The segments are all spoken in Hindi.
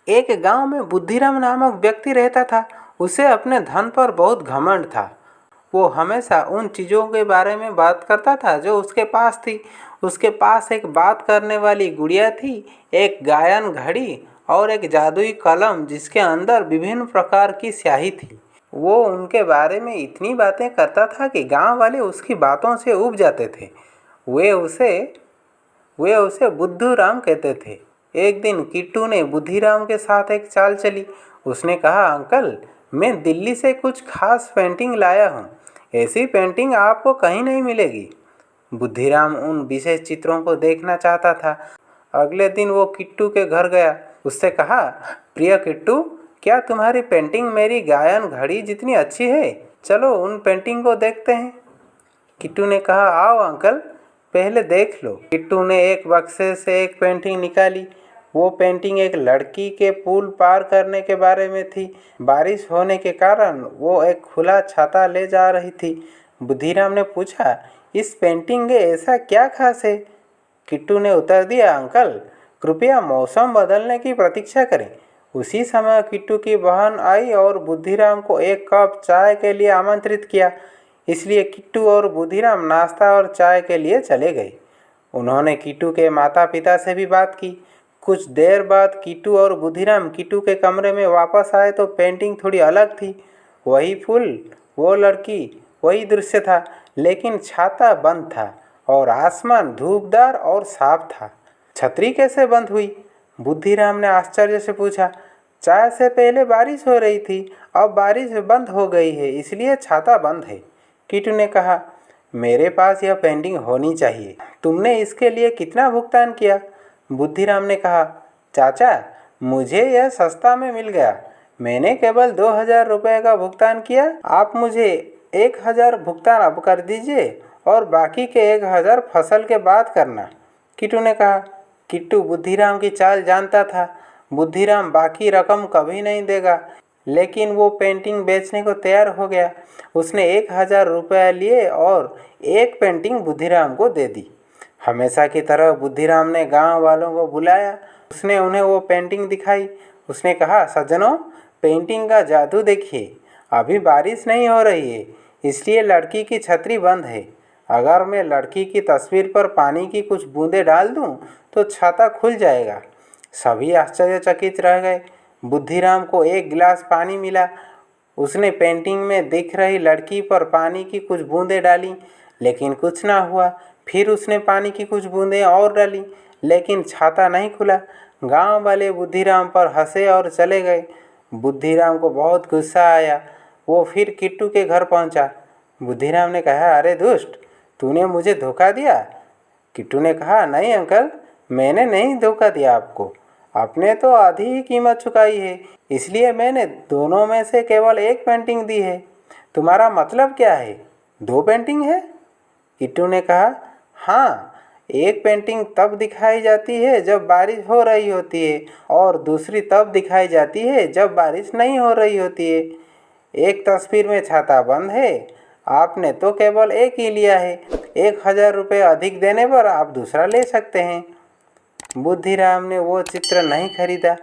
एक गांव में बुद्धिराम नामक व्यक्ति रहता था। उसे अपने धन पर बहुत घमंड था। वो हमेशा उन चीज़ों के बारे में बात करता था जो उसके पास थी। उसके पास एक बात करने वाली गुड़िया थी, एक गायन घड़ी और एक जादुई कलम जिसके अंदर विभिन्न प्रकार की स्याही थी। वो उनके बारे में इतनी बातें करता था कि गांव वाले उसकी बातों से ऊब जाते थे। वे उसे वे उसे बुद्धू राम कहते थे। एक दिन किट्टू ने बुद्धिराम के साथ एक चाल चली। उसने कहा, अंकल, मैं दिल्ली से कुछ खास पेंटिंग लाया हूँ। ऐसी पेंटिंग आपको कहीं नहीं मिलेगी। बुद्धिराम उन विशेष चित्रों को देखना चाहता था। अगले दिन वो किट्टू के घर गया। उससे कहा, प्रिय किट्टू, क्या तुम्हारी पेंटिंग मेरी गायन घड़ी जितनी अच्छी है? चलो उन पेंटिंग को देखते हैं। किट्टू ने कहा, आओ अंकल, पहले देख लो। किट्टू ने एक बक्से से एक पेंटिंग निकाली। वो पेंटिंग एक लड़की के पुल पार करने के बारे में थी। बारिश होने के कारण वो एक खुला छाता ले जा रही थी। बुद्धिराम ने पूछा, इस पेंटिंग में ऐसा क्या खास है? किट्टू ने उत्तर दिया, अंकल, कृपया मौसम बदलने की प्रतीक्षा करें। उसी समय किट्टू की बहन आई और बुद्धिराम को एक कप चाय के लिए आमंत्रित किया। इसलिए किट्टू और बुद्धिराम नाश्ता और चाय के लिए चले गए। उन्होंने किट्टू के माता पिता से भी बात की। कुछ देर बाद किट्टू और बुद्धिराम किट्टू के कमरे में वापस आए तो पेंटिंग थोड़ी अलग थी। वही फूल, वो लड़की, वही दृश्य था, लेकिन छाता बंद था और आसमान धूपदार और साफ था। छतरी कैसे बंद हुई? बुद्धिराम ने आश्चर्य से पूछा। चाय से पहले बारिश हो रही थी, अब बारिश बंद हो गई है, इसलिए छाता बंद है। किट्टू ने कहा, मेरे पास यह पेंटिंग होनी चाहिए। तुमने इसके लिए कितना भुगतान किया? बुद्धिराम ने कहा, चाचा, मुझे यह सस्ता में मिल गया। मैंने केवल 2000 रुपये का भुगतान किया। आप मुझे 1000 भुगतान अब कर दीजिए और बाकी के 1000 फसल के बाद करना। किट्टू ने कहा। किट्टू बुद्धिराम की चाल जानता था। बुद्धिराम बाकी रकम कभी नहीं देगा, लेकिन वो पेंटिंग बेचने को तैयार हो गया। उसने 1000 रुपये लिए और एक पेंटिंग बुद्धिराम को दे दी। हमेशा की तरह बुद्धिराम ने गांव वालों को बुलाया। उसने उन्हें वो पेंटिंग दिखाई। उसने कहा, सज्जनों, पेंटिंग का जादू देखिए। अभी बारिश नहीं हो रही है, इसलिए लड़की की छतरी बंद है। अगर मैं लड़की की तस्वीर पर पानी की कुछ बूंदें डाल दूं, तो छाता खुल जाएगा। सभी आश्चर्यचकित रह गए। बुद्धिराम को एक गिलास पानी मिला। उसने पेंटिंग में दिख रही लड़की पर पानी की कुछ बूंदें डाली, लेकिन कुछ ना हुआ। फिर उसने पानी की कुछ बूंदें और डाली, लेकिन छाता नहीं खुला। गांव वाले बुद्धिराम पर हंसे और चले गए। बुद्धिराम को बहुत गुस्सा आया। वो फिर किट्टू के घर पहुंचा। बुद्धिराम ने कहा, अरे दुष्ट, तूने मुझे धोखा दिया। किट्टू ने कहा, नहीं अंकल, मैंने नहीं धोखा दिया आपको। आपने तो आधी ही कीमत चुकाई है, इसलिए मैंने दोनों में से केवल एक पेंटिंग दी है। तुम्हारा मतलब क्या है? 2 पेंटिंग है? किट्टू ने कहा, हाँ, एक पेंटिंग तब दिखाई जाती है जब बारिश हो रही होती है और दूसरी तब दिखाई जाती है जब बारिश नहीं हो रही होती है। एक तस्वीर में छाता बंद है, आपने तो केवल एक ही लिया है। 1000 रुपये अधिक देने पर आप दूसरा ले सकते हैं। बुद्धिराम ने वो चित्र नहीं खरीदा।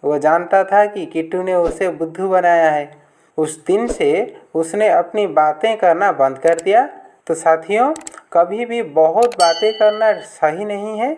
वो जानता था कि किट्टू ने उसे बुद्धू बनाया है। उस दिन से उसने अपनी बातें करना बंद कर दिया। तो साथियों, कभी भी बहुत बातें करना सही नहीं है।